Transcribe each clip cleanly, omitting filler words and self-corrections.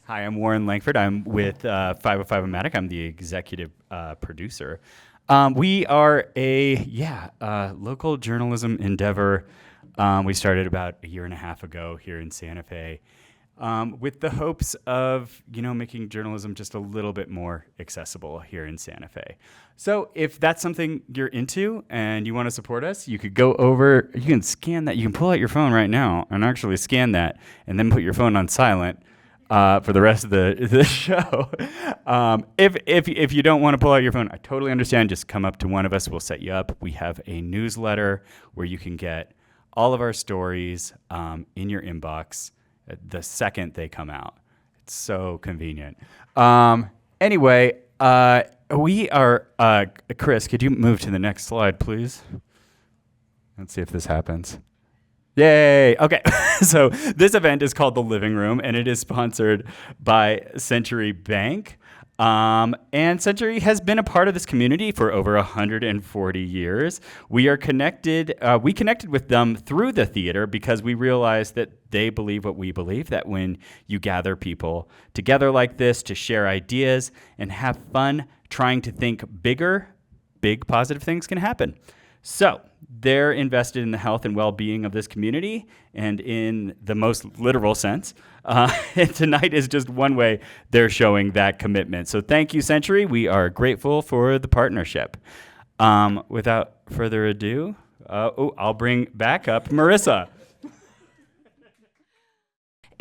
Hi, I'm Warren Langford. I'm with 505 Omatic. I'm the executive producer. We are a local journalism endeavor. We started about a year and a half ago here in Santa Fe, with the hopes of making journalism just a little bit more accessible here in Santa Fe. So if that's something you're into and you want to support us, you could go over. You can scan that. You can pull out your phone right now and actually scan that, and then put your phone on silent. For the rest of the show. If you don't want to pull out your phone, I totally understand. Just come up to one of us. We'll set you up. We have a newsletter where you can get all of our stories in your inbox the second they come out. It's so convenient. Anyway, we are... Chris, could you move to the next slide, please? Let's see if this happens. Yay! Okay, so this event is called The Living Room, and it is sponsored by Century Bank. And Century has been a part of this community for over 140 years. We are connected. We connected with them through the theater because we realized that they believe what we believe, that when you gather people together like this to share ideas and have fun trying to think bigger, big positive things can happen. So they're invested in the health and well-being of this community, and in the most literal sense. And tonight is just one way they're showing that commitment. So thank you, Century. We are grateful for the partnership. Without further ado, I'll bring back up Marissa.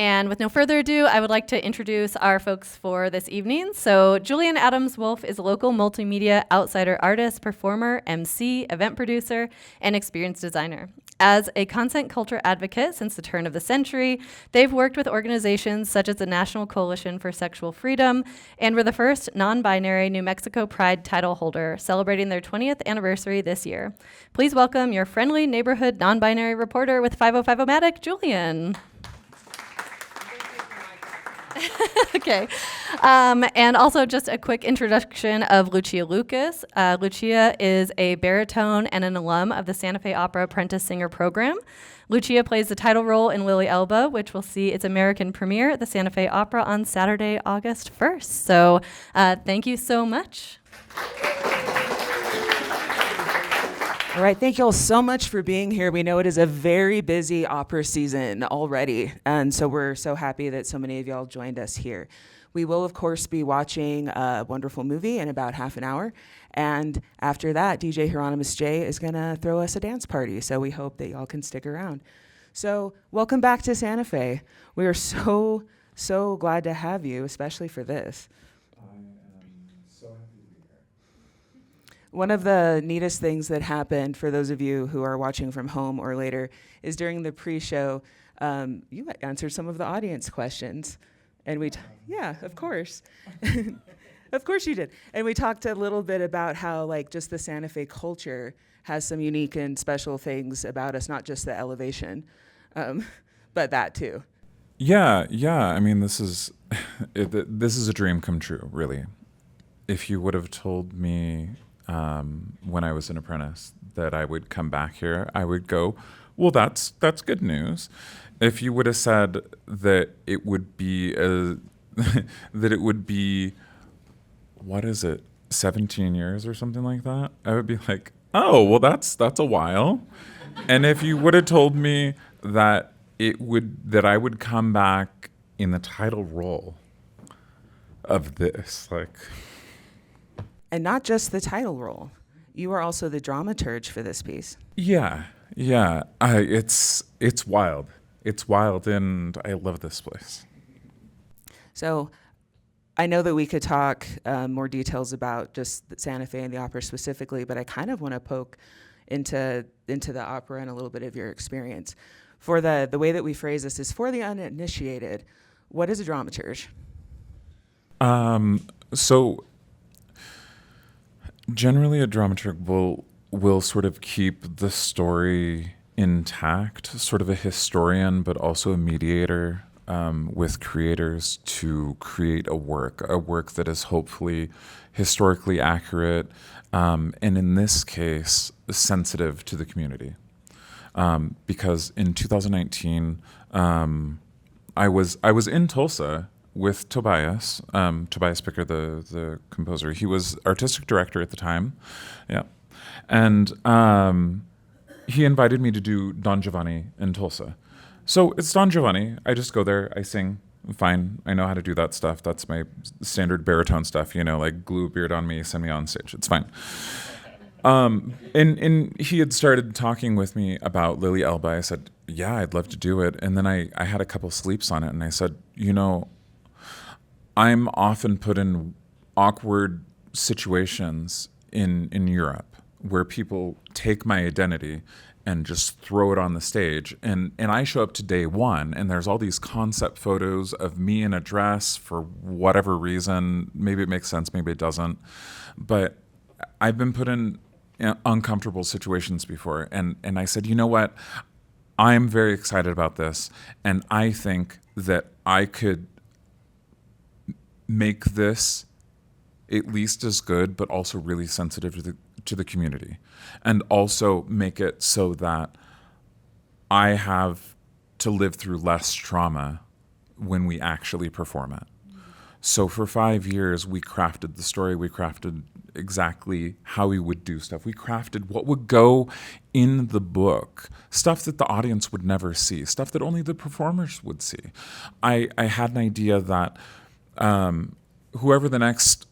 And with no further ado, I would like to introduce our folks for this evening. So Julian Adams-Wolf is a local multimedia outsider artist, performer, MC, event producer, and experience designer. As a content culture advocate since the turn of the century, they've worked with organizations such as the National Coalition for Sexual Freedom and were the first non-binary New Mexico Pride title holder, celebrating their 20th anniversary this year. Please welcome your friendly neighborhood non-binary reporter with 505 Omatic, Julian. Okay. And also just a quick introduction of Lucia Lucas. Lucia is a baritone and an alum of the Santa Fe Opera Apprentice Singer Program. Lucia plays the title role in Lili Elbe, which will see its American premiere at the Santa Fe Opera on Saturday, August 1st. So thank you so much. All right, thank you all so much for being here. We know it is a very busy opera season already, and so we're so happy that so many of y'all joined us here. We will, of course, be watching a wonderful movie in about half an hour, and after that, DJ Hieronymus J is gonna throw us a dance party, so we hope that y'all can stick around. So welcome back to Santa Fe. We are so glad to have you, especially for this. One of the neatest things that happened, for those of you who are watching from home or later, is during the pre-show, you answered some of the audience questions. And yeah, of course. Of course you did. And we talked a little bit about how just the Santa Fe culture has some unique and special things about us, not just the elevation, but that too. Yeah. I mean, this is a dream come true, really. If you would have told me when I was an apprentice that I would come back here, I would go, well, that's good news. If you would have said that it would be what is it, 17 years or something like that, I would be like, oh, well, that's a while. And if you would have told me that I would come back in the title role of this, And not just the title role. You are also the dramaturge for this piece. Yeah. It's wild. It's wild, and I love this place. So I know that we could talk more details about just Santa Fe and the opera specifically, but I kind of want to poke into the opera and a little bit of your experience. For the way that we phrase this is for the uninitiated, what is a dramaturge? So generally, a dramaturg will sort of keep the story intact, sort of a historian, but also a mediator with creators to create a work that is hopefully historically accurate, and in this case, sensitive to the community. Because in 2019, I was in Tulsa with Tobias, Tobias Picker, the composer. He was artistic director at the time. Yeah. And he invited me to do Don Giovanni in Tulsa. So it's Don Giovanni. I just go there, I sing. Fine. I know how to do that stuff. That's my standard baritone stuff, like glue a beard on me, send me on stage. It's fine. And he had started talking with me about Lili Elbe. I said, yeah, I'd love to do it. And then I had a couple sleeps on it, and I said, I'm often put in awkward situations in Europe where people take my identity and just throw it on the stage. And I show up to day one, and there's all these concept photos of me in a dress for whatever reason. Maybe it makes sense, maybe it doesn't. But I've been put in uncomfortable situations before. And I said, you know what? I'm very excited about this. And I think that I could make this at least as good, but also really sensitive to the community, and also make it so that I have to live through less trauma when we actually perform it. So for 5 years, we crafted the story. We crafted exactly how we would do stuff. We crafted what would go in the book, stuff that the audience would never see, stuff that only the performers would see. I had an idea that whoever the next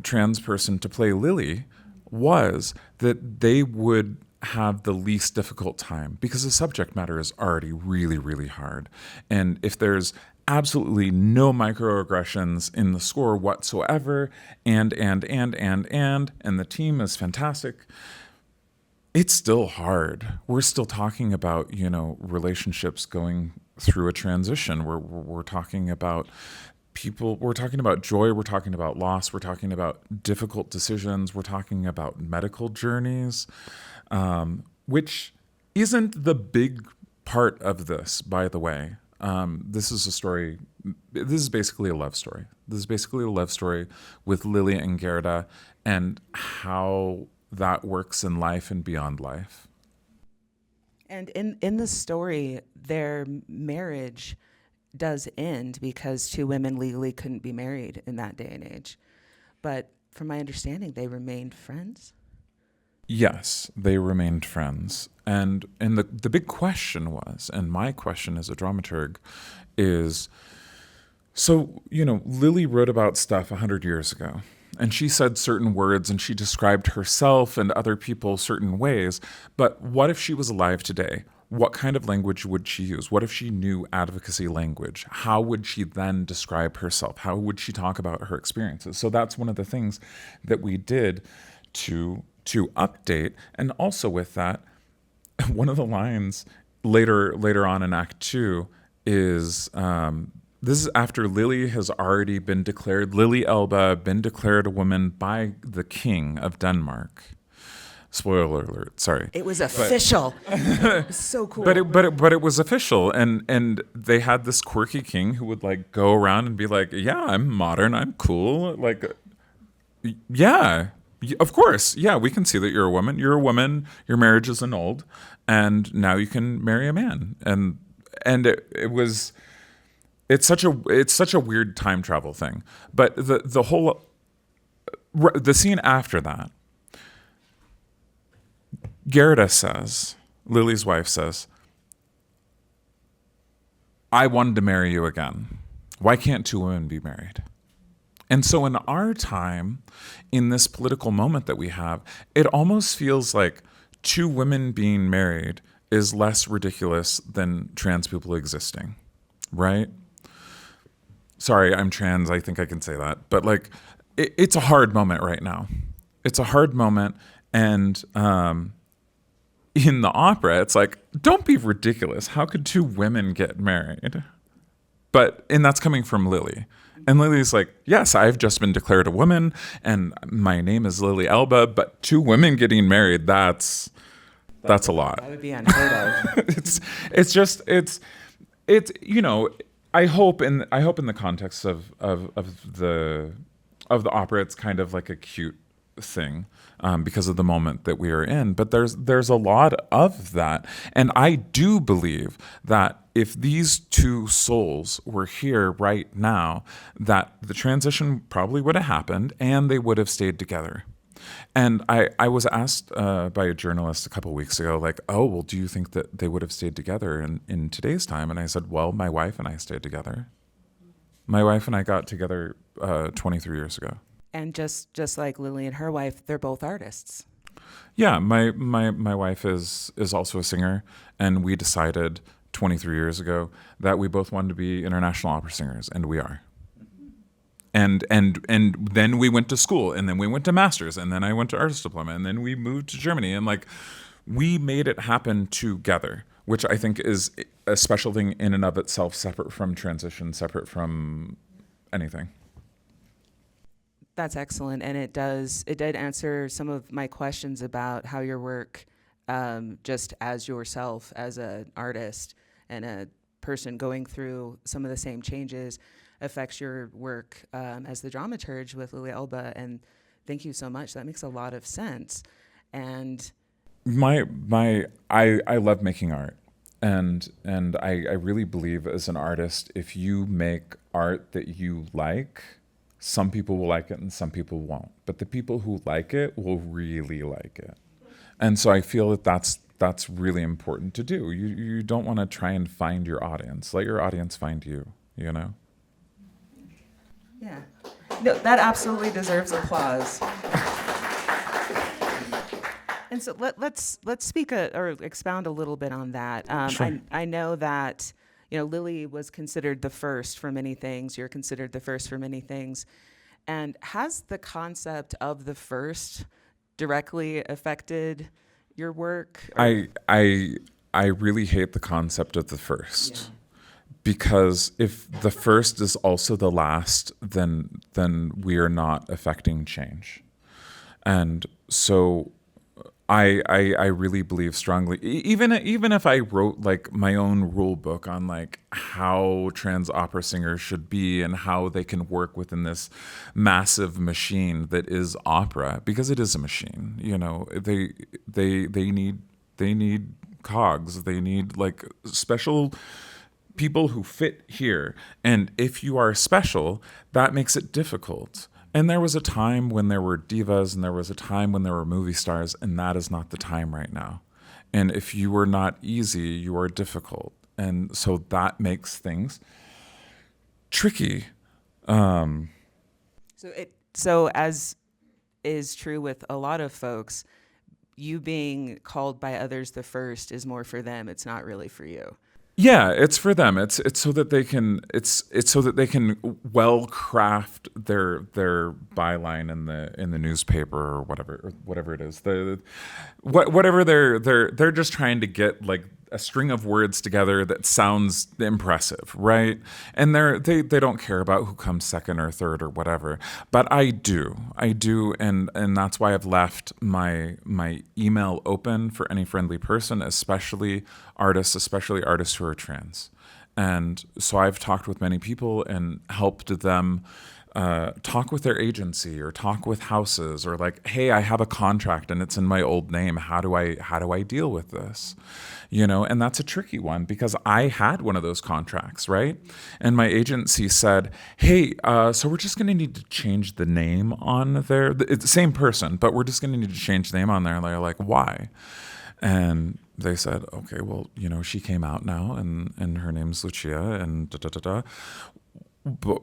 trans person to play Lili was, that they would have the least difficult time, because the subject matter is already really, really hard. And if there's absolutely no microaggressions in the score whatsoever, and the team is fantastic, it's still hard. We're still talking about, relationships going through a transition. We're talking about people, we're talking about joy, we're talking about loss, we're talking about difficult decisions, we're talking about medical journeys, which isn't the big part of this, by the way. This is a story, this is basically a love story. This is basically a love story with Lili and Gerda, and how that works in life and beyond life. And in the story, their marriage does end because two women legally couldn't be married in that day and age. But from my understanding, they remained friends. Yes, they remained friends. And the big question was, and my question as a dramaturg is, so, Lili wrote about stuff 100 years ago, and she said certain words, and she described herself and other people certain ways, but what if she was alive today? What kind of language would she use? What if she knew advocacy language? How would she then describe herself? How would she talk about her experiences? So that's one of the things that we did to update. And also with that, one of the lines later on in Act 2 is, this is after Lili has already been declared, Lili Elbe, been declared a woman by the King of Denmark. Spoiler alert, sorry. It was official. It was so cool. But it was official, and they had this quirky king who would go around and be like, yeah, I'm modern, I'm cool, yeah, of course, yeah, we can see that you're a woman, your marriage is annulled, and now you can marry a man, and it's such a weird time travel thing. But the scene after that, Gerda says, Lili's wife says, I wanted to marry you again. Why can't two women be married? And so in our time, in this political moment that we have, it almost feels like two women being married is less ridiculous than trans people existing, right? Sorry, I'm trans, I think I can say that. But it's a hard moment right now. It's a hard moment, and in the opera, it's don't be ridiculous. How could two women get married? And that's coming from Lili. And Lili's yes, I've just been declared a woman, and my name is Lili Elbe, but two women getting married, that's a lot. That would be unheard of. it's I hope in the context of the opera, it's kind of like a cute thing because of the moment that we are in. But there's a lot of that, and I do believe that if these two souls were here right now, that the transition probably would have happened, and they would have stayed together. And I was asked by a journalist a couple of weeks ago, like, oh, well, do you think that they would have stayed together in today's time? And I said, well, my wife and I stayed together. My wife and I got together 23 years ago. And just like Lili and her wife, they're both artists. Yeah, my wife is also a singer, and we decided 23 years ago that we both wanted to be international opera singers, and we are. And then we went to school, and then we went to masters, and then I went to artist diploma, and then we moved to Germany, and like we made it happen together, which I think is a special thing in and of itself, separate from transition, separate from anything. That's excellent, and it did answer some of my questions about how your work, just as yourself, as an artist and a person going through some of the same changes, affects your work as the dramaturge with Lili Elbe. And thank you so much. That makes a lot of sense. And I love making art, and I really believe as an artist, if you make art that you like, some people will like it and some people won't. But the people who like it will really like it. And so I feel that that's really important to do. You don't want to try and find your audience. Let your audience find you, you know? yeah, no, that absolutely deserves applause. And so let's speak or expound a little bit on that. Sure. I know that, you know, Lili was considered the first for many things. You're considered the first for many things. And has the concept of the first directly affected your work? I really hate the concept of the first. Yeah. Because if the first is also the last, then we are not affecting change. And so I really believe strongly, even if I wrote like my own rule book on like how trans opera singers should be and how they can work within this massive machine that is opera, because it is a machine, you know, they need cogs, they need like special people who fit here. And if you are special, that makes it difficult. And there was a time when there were divas, and there was a time when there were movie stars, and that is not the time right now. And if you are not easy, you are difficult. And so that makes things tricky. So as is true with a lot of folks, you being called by others the first is more for them. It's not really for you. Yeah, it's for them. It's so that they can well craft their byline in the newspaper or whatever it is. Whatever they're just trying to get like a string of words together that sounds impressive, right? And they don't care about who comes second or third or whatever. But I do, and that's why I've left my email open for any friendly person, especially artists who are trans. And so I've talked with many people and helped them talk with their agency or talk with houses, or like, hey, I have a contract and it's in my old name. How do I deal with this? You know, and that's a tricky one because I had one of those contracts, right? And my agency said, hey, so we're just going to need to change the name on there. It's the same person, but we're just going to need to change the name on there. And they're like, why? And they said, okay, well, you know, she came out now and her name's Lucia and da-da-da-da. But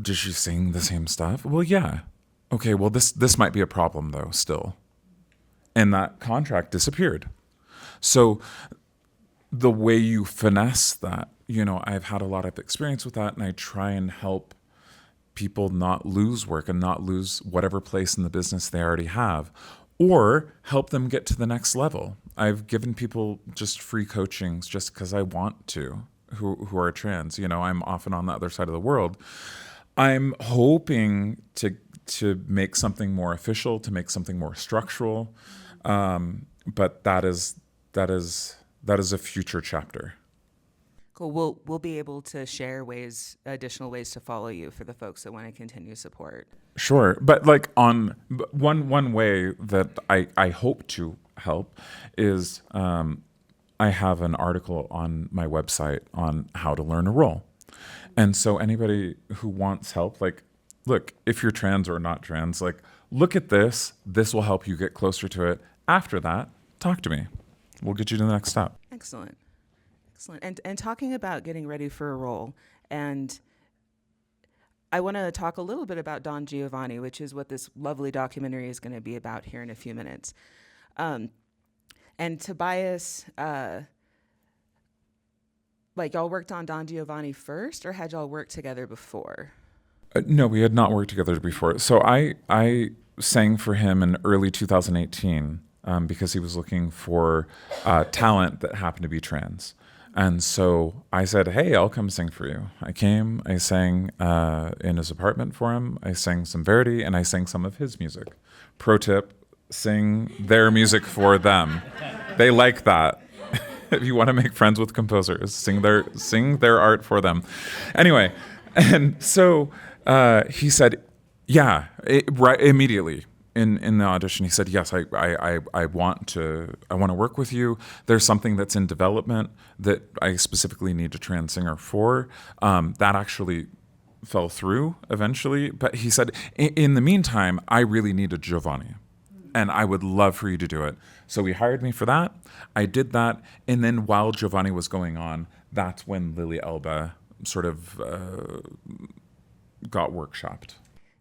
did she sing the same stuff? Well, yeah. Okay, well, this might be a problem, though, still. And that contract disappeared. So the way you finesse that, you know, I've had a lot of experience with that, and I try and help people not lose work and not lose whatever place in the business they already have, or help them get to the next level. I've given people just free coachings just because I want to, who are trans. You know, I'm often on the other side of the world. I'm hoping to make something more official, to make something more structural, but that is a future chapter. Cool. We'll be able to share additional ways to follow you for the folks that want to continue support. Sure, but like on one way that I hope to help is I have an article on my website on how to learn a role, and so anybody who wants help, like, look, if you're trans or not trans, like, look at this. This will help you get closer to it. After that, talk to me. We'll get you to the next step. Excellent. And talking about getting ready for a role, and I want to talk a little bit about Don Giovanni, which is what this lovely documentary is going to be about here in a few minutes. And Tobias, like, y'all worked on Don Giovanni first, or had y'all worked together before? No, we had not worked together before. So I sang for him in early 2018 because he was looking for talent that happened to be trans. And so I said, hey, I'll come sing for you. I came, I sang in his apartment for him. I sang some Verity, and I sang some of his music. Pro tip, sing their music for them. They like that. If you want to make friends with composers, sing their art for them. Anyway, and so he said, yeah, right immediately. In the audition, he said, yes, I want to work with you. There's something that's in development that I specifically need a trans singer for. That actually fell through eventually. But he said, in the meantime, I really need a Giovanni. And I would love for you to do it. So he hired me for that. I did that. And then while Giovanni was going on, that's when Lili Elbe sort of got workshopped.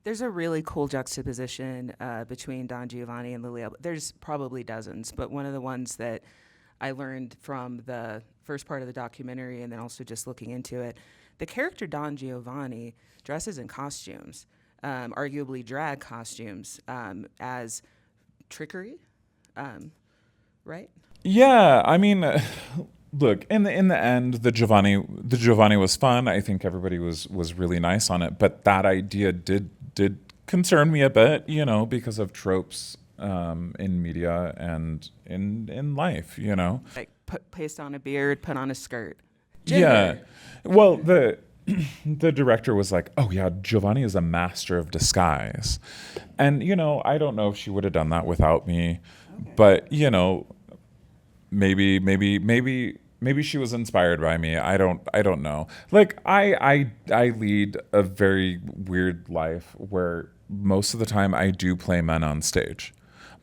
There's a really cool juxtaposition between Don Giovanni and Lili Elbe. There's probably dozens, but one of the ones that I learned from the first part of the documentary and then also just looking into it, the character Don Giovanni dresses in costumes, arguably drag costumes, as trickery, right? Yeah, I mean, look, in the end, the Giovanni was fun. I think everybody was really nice on it, but that idea did concern me a bit, because of tropes in media and in life, Like paste on a beard, put on a skirt. Gender. Yeah. Well, the director was like, "Oh yeah, Giovanni is a master of disguise," and I don't know if she would have done that without me, but maybe she was inspired by me. I don't know. Like I lead a very weird life where most of the time I do play men on stage,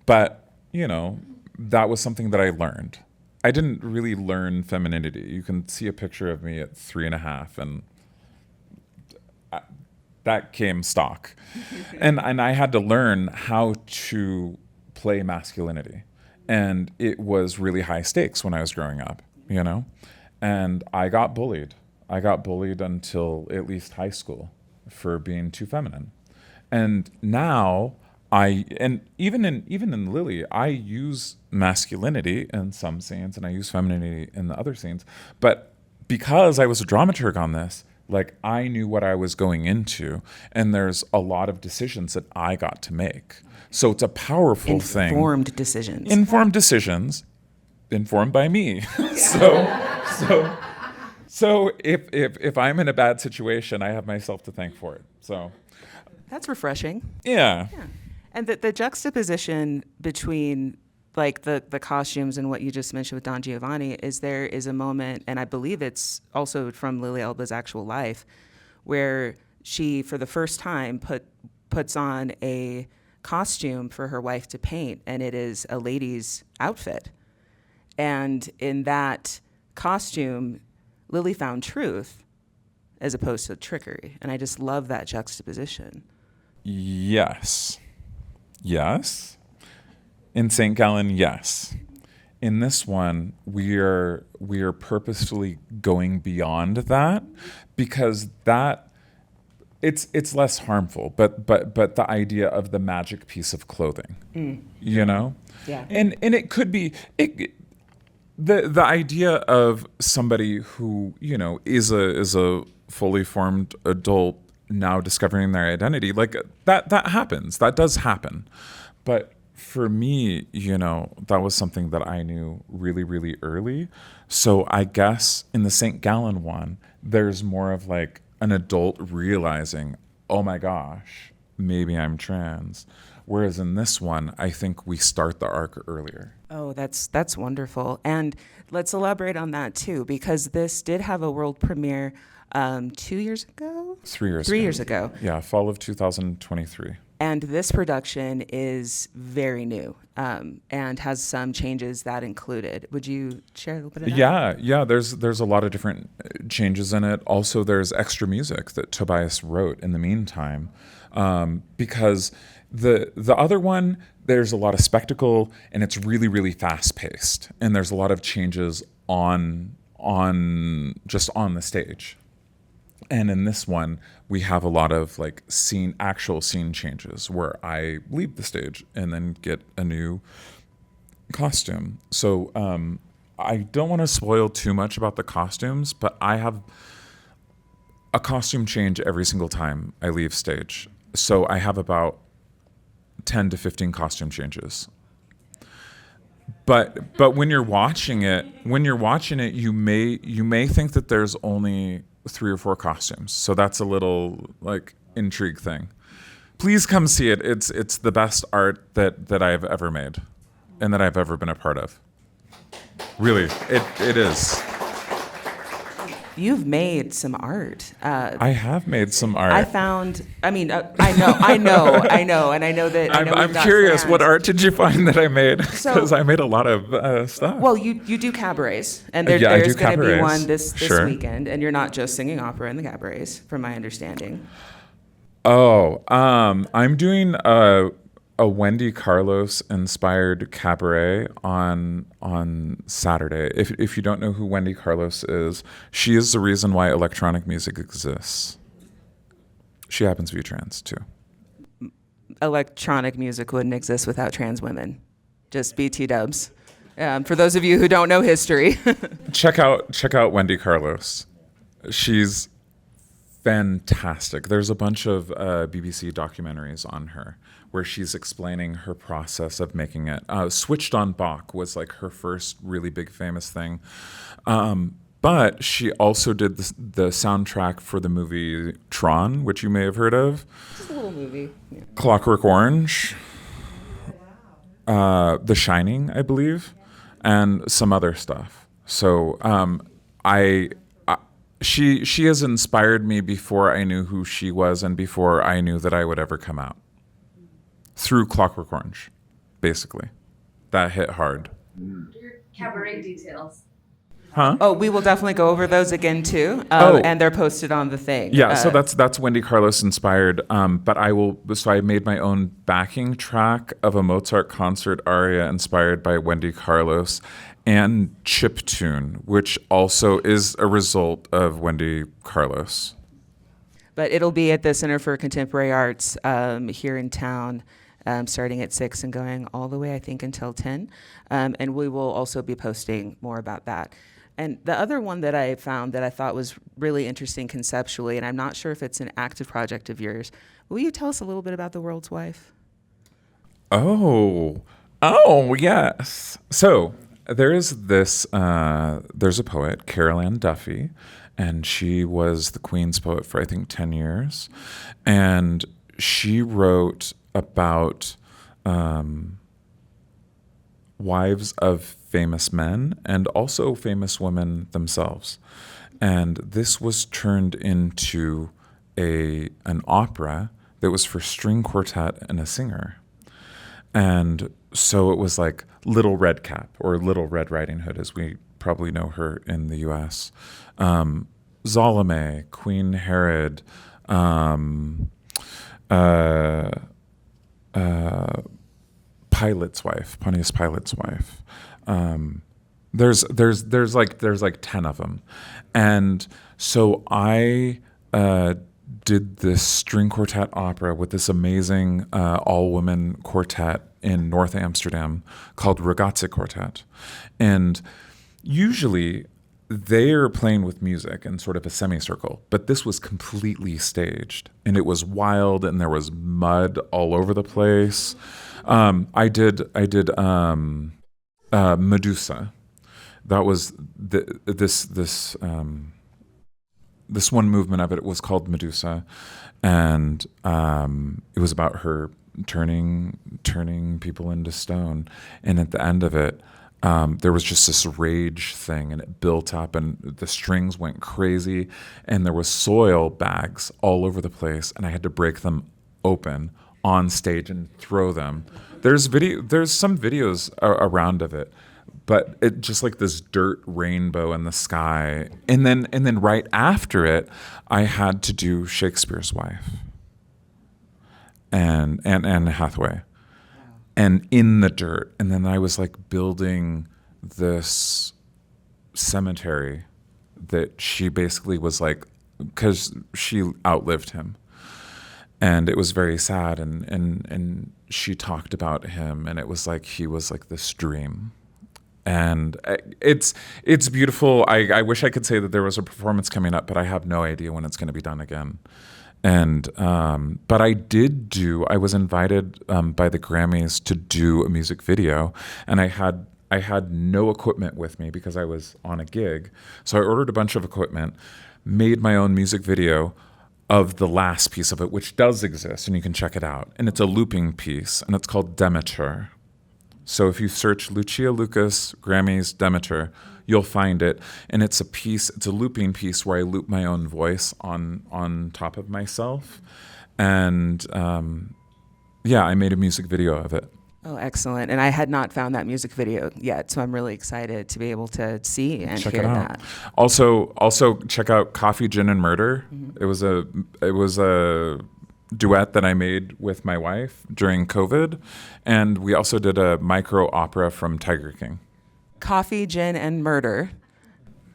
but that was something that I learned. I didn't really learn femininity. You can see a picture of me at 3.5, and that came stock, and I had to learn how to play masculinity, and it was really high stakes when I was growing up. And I got bullied. I got bullied until at least high school for being too feminine. And now even in Lili, I use masculinity in some scenes and I use femininity in the other scenes. But because I was a dramaturg on this, like, I knew what I was going into, and there's a lot of decisions that I got to make. So it's a powerful thing. Informed decisions. Informed by me. So if I'm in a bad situation, I have myself to thank for it. So that's refreshing. Yeah. And the juxtaposition between like the costumes and what you just mentioned with Don Giovanni is there is a moment, and I believe it's also from Lili Elbe's actual life, where she for the first time puts on a costume for her wife to paint, and it is a lady's outfit. And in that costume, Lili found truth as opposed to trickery. And I just love that juxtaposition. Yes. In St. Gallen, yes. In this one, we are purposefully going beyond that because that it's less harmful, but the idea of the magic piece of clothing, Yeah. And it could be the idea of somebody who is a fully formed adult now discovering their identity, like that happens. That does happen. But for me, that was something that I knew really, really early. So I guess in the St. Gallen one, there's more of like an adult realizing, oh my gosh, maybe I'm trans. Whereas in this one, I think we start the arc earlier. Oh, that's wonderful. And let's elaborate on that too, because this did have a world premiere 2 years ago? 3 years 3 ago. years ago. Yeah, fall of 2023. And this production is very new and has some changes that included. Would you share a little bit of that? Yeah. There's a lot of different changes in it. Also, there's extra music that Tobias wrote in the meantime, because the other one, there's a lot of spectacle and it's really, really fast paced, and there's a lot of changes on the stage. And in this one, we have a lot of like actual scene changes where I leave the stage and then get a new costume. So I don't want to spoil too much about the costumes, but I have a costume change every single time I leave stage. So I have about 10 to 15 costume changes. But when you're watching it, you may think that there's only 3 or 4 costumes. So that's a little like intrigue thing. Please come see it. It's the best art that I've ever made and that I've ever been a part of. Really, it is. You've made some art. I have made some art. I know, and I know that. I'm curious, what art did you find that I made? So- Because I made a lot of stuff. Well, you do cabarets, and Yeah, I there's do going to be cabarets. one this Sure. weekend, and you're not just singing opera in the cabarets, from my understanding. Oh, I'm doing a Wendy Carlos inspired cabaret on Saturday. If you don't know who Wendy Carlos is, she is the reason why electronic music exists. She happens to be trans too. Electronic music wouldn't exist without trans women. Just BT dubs. For those of you who don't know history. Check out Wendy Carlos. She's fantastic. There's a bunch of BBC documentaries on her where she's explaining her process of making it. Switched on Bach was like her first really big famous thing. But she also did the soundtrack for the movie Tron, which you may have heard of. Just a little movie. Yeah. Clockwork Orange. The Shining, I believe, and some other stuff. So she has inspired me before I knew who she was and before I knew that I would ever come out. Through Clockwork Orange, basically. That hit hard. Your cabaret details. Huh? Oh, we will definitely go over those again too, and they're posted on the thing. Yeah, so that's Wendy Carlos inspired. But I made my own backing track of a Mozart concert aria inspired by Wendy Carlos, and chiptune, which also is a result of Wendy Carlos. But it'll be at the Center for Contemporary Arts here in town, starting at 6 and going all the way, I think, until 10. And we will also be posting more about that. And the other one that I found that I thought was really interesting conceptually, and I'm not sure if it's an active project of yours, will you tell us a little bit about The World's Wife? Oh, yes. So there's a poet, Carol Ann Duffy, and she was the Queen's poet for, I think, 10 years. And she wrote about wives of famous men and also famous women themselves. And this was turned into an opera that was for string quartet and a singer. And so it was like Little Red Cap, or Little Red Riding Hood, as we probably know her in the U.S. Salome, Queen Herod, Pilate's wife, Pontius Pilate's wife. There's like 10 of them, and so I did this string quartet opera with this amazing all-women quartet in North Amsterdam called Ragazze Quartet, and usually they are playing with music in sort of a semicircle, but this was completely staged, and it was wild, and there was mud all over the place. I did Medusa. That was this one movement of it was called Medusa, and it was about her turning people into stone. And at the end of it, there was just this rage thing, and it built up, and the strings went crazy, and there was soil bags all over the place, and I had to break them open on stage and throw them. There's some videos around of it, but it just like this dirt rainbow in the sky. And then right after it, I had to do Shakespeare's Wife and Anne Hathaway, and in the dirt. And then I was like building this cemetery that she basically was like, because she outlived him. And it was very sad, and she talked about him, and it was like he was like this dream. And it's beautiful. I wish I could say that there was a performance coming up, but I have no idea when it's going to be done again. And but I was invited by the Grammys to do a music video, and I had no equipment with me because I was on a gig. So I ordered a bunch of equipment, made my own music video of the last piece of it, which does exist, and you can check it out. And it's a looping piece, and it's called Demeter. So if you search Lucia Lucas, Grammys, Demeter, you'll find it. And it's a looping piece where I loop my own voice on top of myself. And I made a music video of it. Oh, excellent. And I had not found that music video yet, so I'm really excited to be able to see and Check hear it out. that. Also check out Coffee, Gin, and Murder. Mm-hmm. It was a duet that I made with my wife during COVID, and we also did a micro opera from Tiger King. Coffee, Gin, and Murder.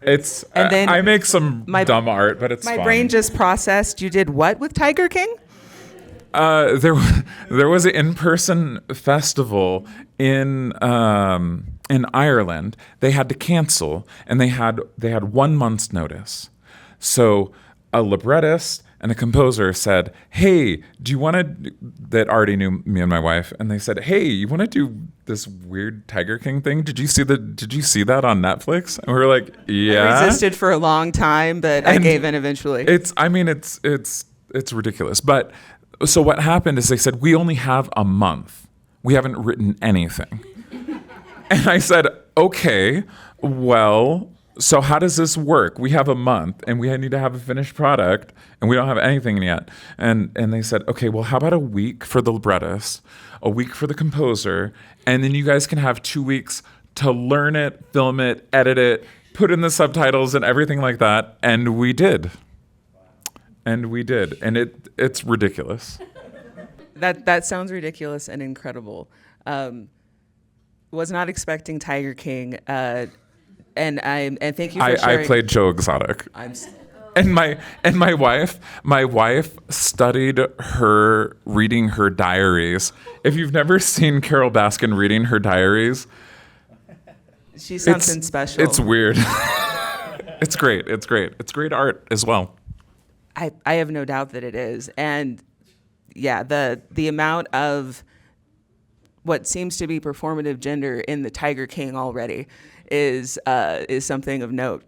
It's And then I make some dumb art, but it's My fun. brain just processed, you did what with Tiger King? There was an in-person festival in Ireland. They had to cancel, and they had 1 month's notice. So a librettist and a composer said, "Hey, do you want to?" That already knew me and my wife, and they said, "Hey, you want to do this weird Tiger King thing? Did you see that on Netflix?" And we were like, "Yeah." I resisted for a long time, but I gave in eventually. It's ridiculous. But so what happened is they said, "We only have a month. We haven't written anything." And I said, "Okay, well, so how does this work? We have a month, and we need to have a finished product, and we don't have anything yet." And they said, "Okay, well, how about a week for the librettist, a week for the composer, and then you guys can have 2 weeks to learn it, film it, edit it, put in the subtitles and everything like that." And we did. And it's ridiculous. That sounds ridiculous and incredible. Was not expecting Tiger King, and thank you for sharing. I played Joe Exotic. And my wife studied her reading her diaries. If you've never seen Carol Baskin reading her diaries, She's something special. It's weird. It's great. It's great art as well. I have no doubt that it is. And yeah, the amount of what seems to be performative gender in the Tiger King already is something of note.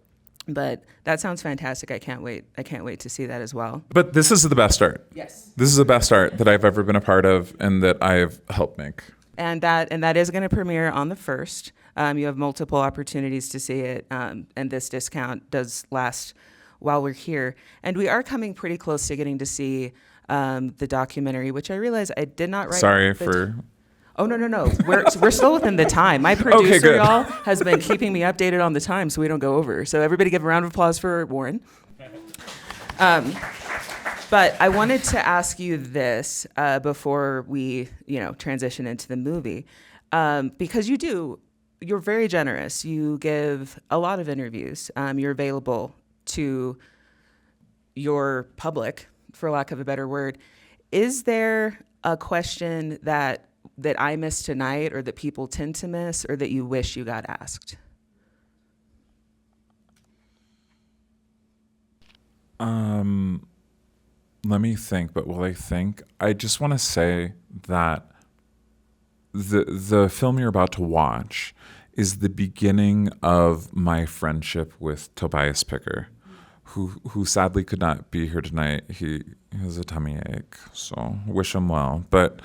But that sounds fantastic. I can't wait to see that as well. But this is the best art. Yes. This is the best art that I've ever been a part of and that I've helped make. And that is going to premiere on the 1st. You have multiple opportunities to see it, and this discount does last while we're here. And we are coming pretty close to getting to see the documentary, which I realize I did not write. Sorry for... Oh, no. We're still within the time. My producer, good. y'all, has been keeping me updated on the time so we don't go over. So everybody give a round of applause for Warren. But I wanted to ask you this before we, transition into the movie. Because you're very generous. You give a lot of interviews. You're available to your public, for lack of a better word. Is there a question that I missed tonight, or that people tend to miss, or that you wish you got asked? Let me think, but will I think? I just want to say that the film you're about to watch is the beginning of my friendship with Tobias Picker, who sadly could not be here tonight. He has a tummy ache, so wish him well. But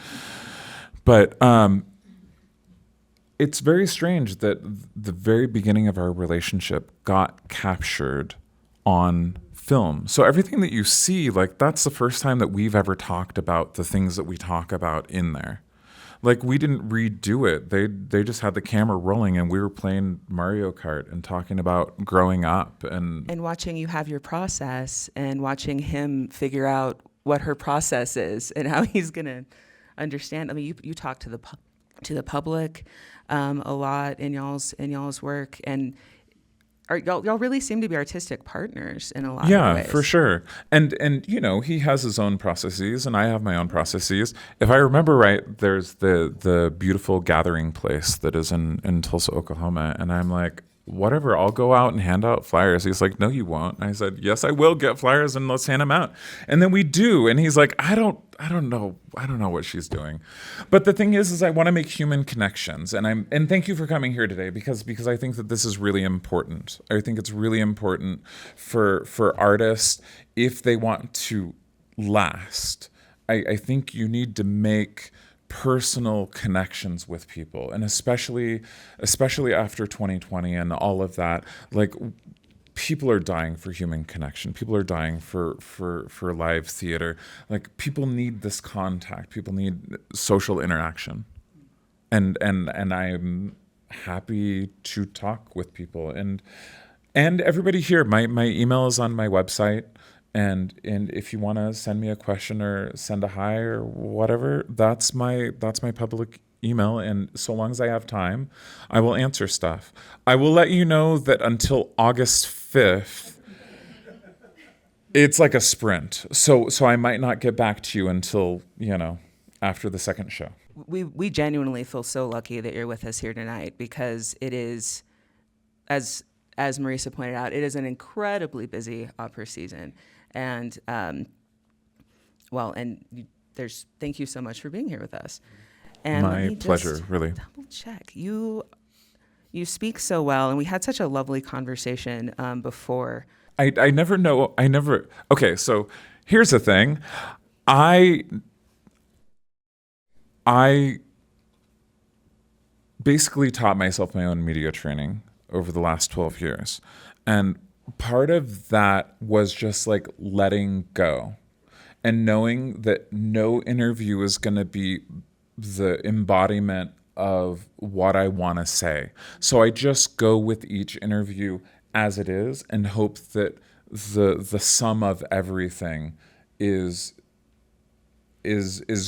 it's very strange that the very beginning of our relationship got captured on film. So everything that you see, like, that's the first time that we've ever talked about the things that we talk about in there. Like, we didn't redo it. They just had the camera rolling and we were playing Mario Kart and talking about growing up and watching you have your process and watching him figure out what her process is and how he's going to understand. I mean, you talk to the public a lot in y'all's work, and y'all really seem to be artistic partners in a lot of ways. Yeah, for sure. And you know, he has his own processes and I have my own processes. If I remember right, there's the beautiful gathering place that is in Tulsa, Oklahoma, and I'm like, whatever, I'll go out and hand out flyers. He's like, no, you won't. And I said, yes, I will get flyers and let's hand them out. And then we do. And he's like, I don't know what she's doing. But the thing is I want to make human connections. And thank you for coming here today because I think that this is really important. I think it's really important for artists if they want to last. I think you need to make personal connections with people, and especially after 2020 and all of that, like, people are dying for human connection. People are dying for live theater. Like, people need this contact. People need social interaction, and I'm happy to talk with people. And everybody here, my email is on my website. And if you want to send me a question or send a hi or whatever, that's my public email. And so long as I have time, I will answer stuff. I will let you know that until August 5th, it's like a sprint. So I might not get back to you until, after the second show. We genuinely feel so lucky that you're with us here tonight, because it is, as Marisa pointed out, it is an incredibly busy opera season. And thank you so much for being here with us. And my pleasure, really. Double check. You speak so well, and we had such a lovely conversation before. I never know. Okay, so here's the thing. I basically taught myself my own media training over the last 12 years. And part of that was just like letting go and knowing that no interview is going to be the embodiment of what I want to say. So I just go with each interview as it is and hope that the sum of everything is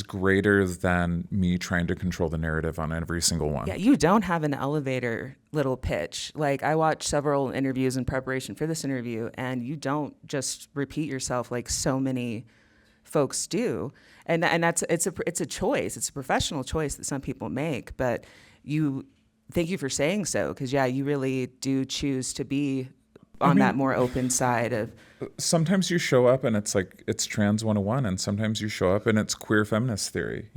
greater than me trying to control the narrative on every single one. Yeah, you don't have an elevator little pitch. Like, I watched several interviews in preparation for this interview, and you don't just repeat yourself like so many folks do. And it's a choice. It's a professional choice that some people make. But thank you for saying so, because you really do choose to be on that more open side of. Sometimes you show up and it's like it's trans 101, and sometimes you show up and it's queer feminist theory,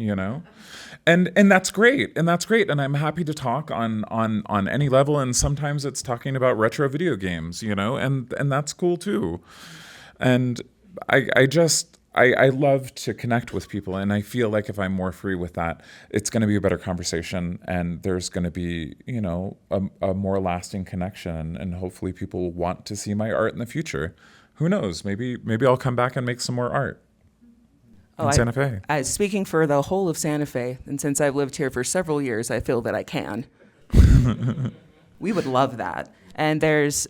and that's great, and I'm happy to talk on any level, and sometimes it's talking about retro video games, and that's cool too. And I love to connect with people, and I feel like if I'm more free with that, it's going to be a better conversation, and there's going to be, a more lasting connection, and hopefully people will want to see my art in the future. Who knows? Maybe I'll come back and make some more art in Santa Fe. Speaking for the whole of Santa Fe, and since I've lived here for several years, I feel that I can. We would love that. And there is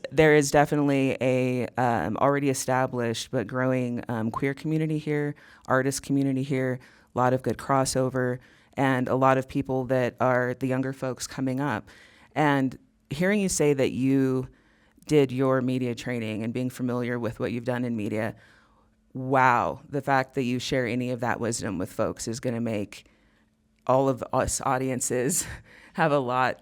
definitely a already established but growing queer community here, artist community here, a lot of good crossover, and a lot of people that are the younger folks coming up. And hearing you say that you did your media training and being familiar with what you've done in media, wow, the fact that you share any of that wisdom with folks is going to make all of us audiences have a lot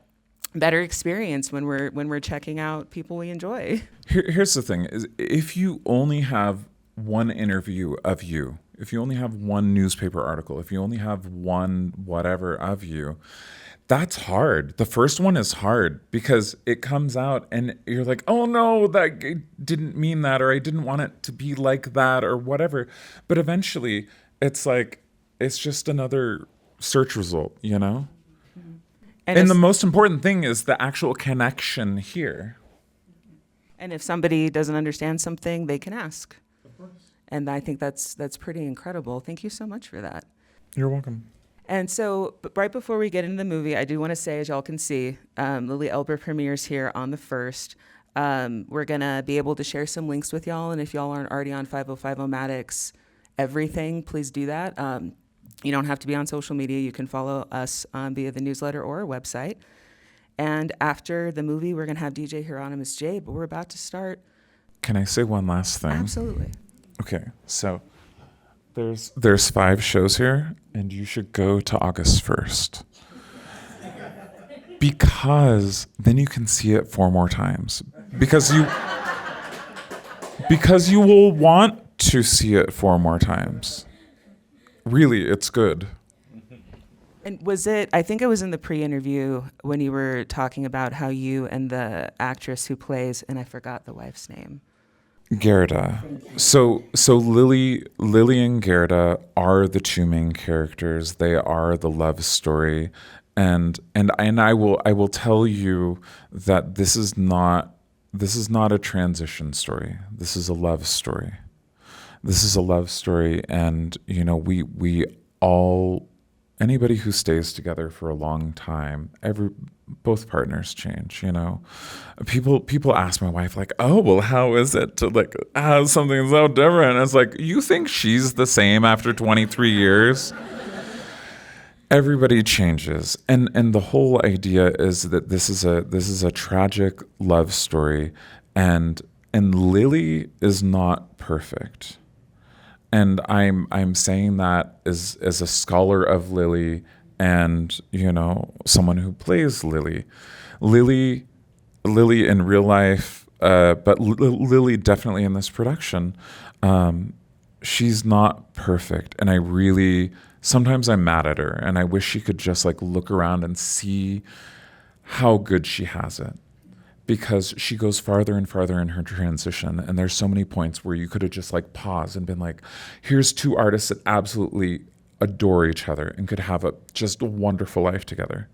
better experience when we're checking out people we enjoy. Here's the thing: is if you only have one interview of you, if you only have one newspaper article, if you only have one whatever of you, that's hard. The first one is hard because it comes out and you're like, oh no, that didn't mean that, or I didn't want it to be like that, or whatever. But eventually it's like, it's just another search result, you know? And the most important thing is the actual connection here. And if somebody doesn't understand something, they can ask. Of course. And I think that's pretty incredible. Thank you so much for that. You're welcome. And so, but right before we get into the movie, I do want to say, as y'all can see, Lili Elbe premieres here on the 1st. We're going to be able to share some links with y'all. And if y'all aren't already on 505-O-Matic's everything, please do that. You don't have to be on social media. You can follow us via the newsletter or our website. And after the movie, we're going to have DJ Hieronymus J, but we're about to start. Can I say one last thing? Absolutely. Okay, so there's 5 shows here, and you should go to August 1st. Because then you can see it 4 more times. Because you will want to see it 4 more times. Really, it's good. And I think it was in the pre-interview when you were talking about how you and the actress who plays, and I forgot the wife's name. Gerda. So Lili and Gerda are the 2 main characters. They are the love story. And I will tell you that this is not a transition story. This is a love story. This is a love story, and you know, we all, anybody who stays together for a long time, both partners change, you know. People ask my wife, like, oh, well, how is it to like have something so different? And it's like, you think she's the same after 23 years? Everybody changes, and the whole idea is that this is a tragic love story, and Lili is not perfect. And I'm saying that as a scholar of Lili, and you know, someone who plays Lili. Lili in real life, but Lili definitely in this production, she's not perfect, and sometimes I'm mad at her, and I wish she could just like look around and see how good she has it. Because she goes farther and farther in her transition, and there's so many points where you could have just like paused and been like, here's 2 artists that absolutely adore each other and could have just a wonderful life together.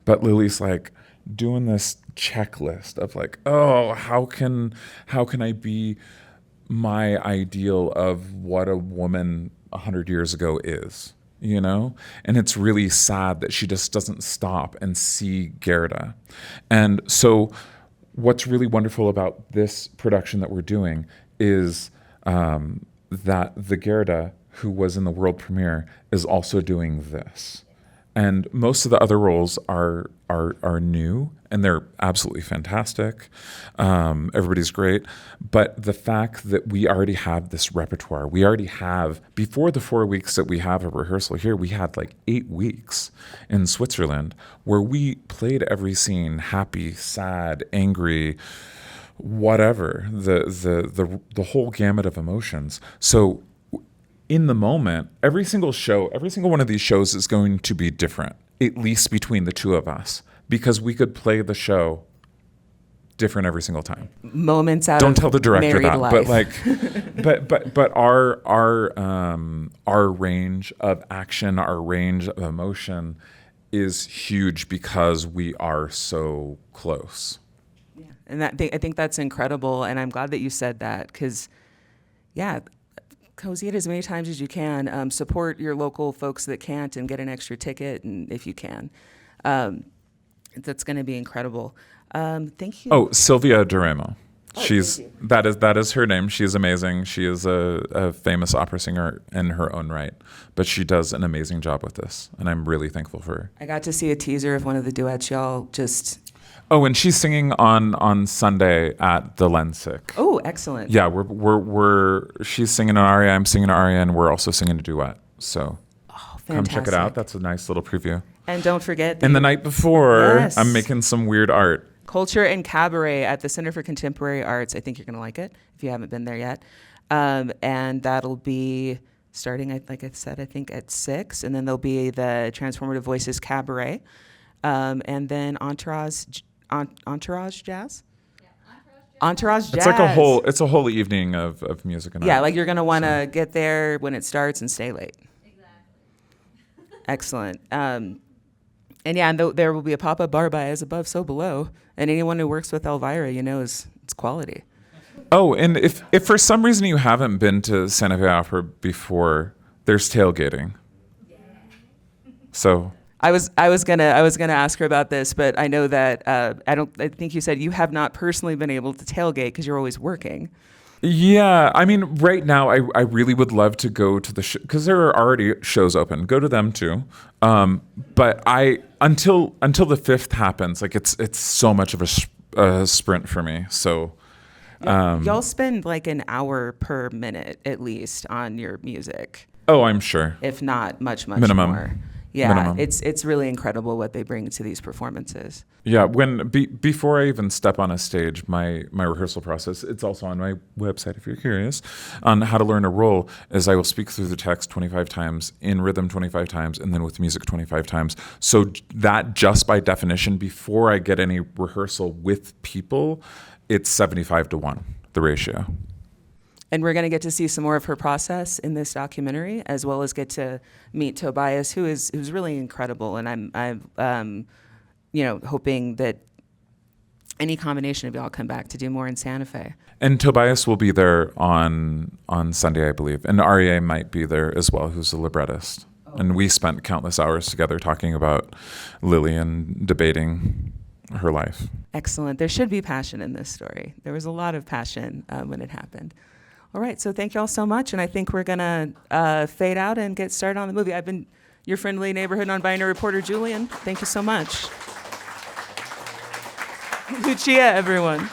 But Lili's like doing this checklist of like, oh, how can I be my ideal of what a woman 100 years ago is, you know? And it's really sad that she just doesn't stop and see Gerda. And so what's really wonderful about this production that we're doing is that the Gerda who was in the world premiere is also doing this. And most of the other roles are new, and they're absolutely fantastic. Everybody's great. But the fact that we already have this repertoire, we already have, before the 4 weeks that we have a rehearsal here, we had like 8 weeks in Switzerland where we played every scene, happy, sad, angry, whatever, the whole gamut of emotions. So in the moment, every single one of these shows is going to be different, at least between the 2 of us, because we could play the show different every single time. Moments out Don't of tell the director married that, life. but our range of action, our range of emotion is huge because we are so close. Yeah. And I think that's incredible, and I'm glad that you said that, because, yeah, cozy it as many times as you can. Support your local folks that can't, and get an extra ticket, and if you can. That's going to be incredible. Thank you. Oh, Silvia Duremo. Thank you. That is her name. She is amazing. She is a famous opera singer in her own right, but she does an amazing job with this, and I'm really thankful for her. I got to see a teaser of one of the duets y'all just... Oh, and she's singing on Sunday at the Lensic. Oh, excellent. Yeah, she's singing an aria, I'm singing an aria, and we're also singing a duet. So come check it out. That's a nice little preview. And don't forget... And the night before, Yes. I'm making some weird art. Culture and Cabaret at the Center for Contemporary Arts. I think you're going to like it if you haven't been there yet. And that'll be starting at, like I said, I think at 6, and then there'll be the Transformative Voices Cabaret, and then Entourage Jazz. Entourage Jazz. It's a whole evening of music and Yeah, art. like you're gonna want to get there when it starts and stay late. Exactly. Excellent. And yeah, and there will be a pop-up bar by As Above, So Below, and anyone who works with Elvira, it's quality. Oh, and if for some reason you haven't been to Santa Fe Opera before, there's tailgating. So I was gonna ask her about this, but I know that I think you said you have not personally been able to tailgate because you're always working. yeah, I mean, right now I really would love to go to the show because there are already shows open. Go to them too. But until the 5th happens, like it's so much of a sprint for me. So. Y'all spend like an hour per minute at least on your music, Oh, I'm sure. if not much Minimum. more. Yeah, Minimum. it's really incredible what they bring to these performances. Yeah, before I even step on a stage, my rehearsal process, it's also on my website if you're curious, on how to learn a role, is I will speak through the text 25 times, in rhythm 25 times, and then with music 25 times. So that just by definition, before I get any rehearsal with people, it's 75-1, the ratio. And we're going to get to see some more of her process in this documentary, as well as get to meet Tobias, who's really incredible. And I'm hoping that any combination of y'all come back to do more in Santa Fe. And Tobias will be there on Sunday, I believe. And REA might be there as well, who's a librettist. And we spent countless hours together talking about Lili and debating her life. Excellent. There should be passion in this story. There was a lot of passion when it happened. All right, so thank you all so much, and I think we're gonna fade out and get started on the movie. I've been your friendly neighborhood non-binary reporter, Julian. Thank you so much. Lucia, everyone.